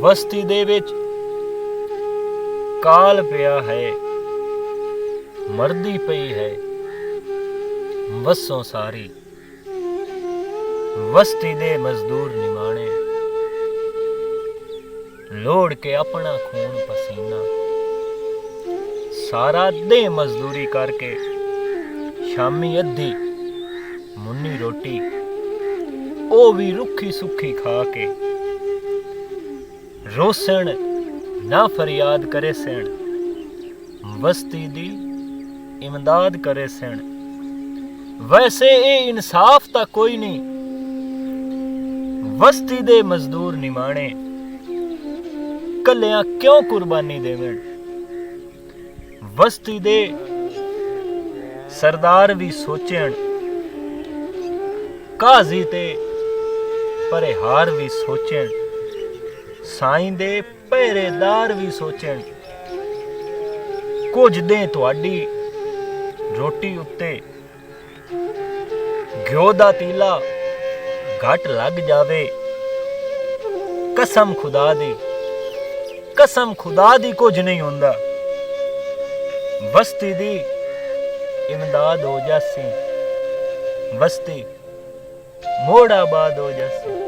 ਵਸਤੀ ਦੇ ਵਿੱਚ ਕਾਲ ਪਿਆ ਹੈ, ਮਰਦੀ ਪਈ ਹੈ ਵਸੋਂ ਸਾਰੀ। ਵਸਤੀ ਦੇ ਮਜ਼ਦੂਰ ਨਿਮਾਣੇ ਲੋੜ ਕੇ ਆਪਣਾ ਖੂਨ ਪਸੀਨਾ ਸਾਰਾ ਦੇ ਮਜ਼ਦੂਰੀ ਕਰਕੇ ਸ਼ਾਮੀ ਅੱਧੀ ਮੁੰਨੀ ਰੋਟੀ ਉਹ ਵੀ ਰੁੱਖੀ ਸੁੱਖੀ ਖਾ ਕੇ ਰੋਸਣ ਨਾ ਫਰਿਆਦ करे सैन वस्ती दी इमदाद करे सैन। वैसे ये इंसाफ ता कोई नहीं, वस्ती दे मजदूर निमाणे कलियां क्यों कुर्बानी देवें। वस्ती दे सरदार भी सोचण, काजी ते परेहार भी सोचण, साईं दे पहरेदार भी सोचण। कुछ दे तुहाडी रोटी उत्ते घ्यो दा तीला घट लग जावे, कसम खुदा दी कुछ नहीं हुंदा। वस्ती दी इमदाद हो जासी, वस्ती मोड़ आबाद हो जासी।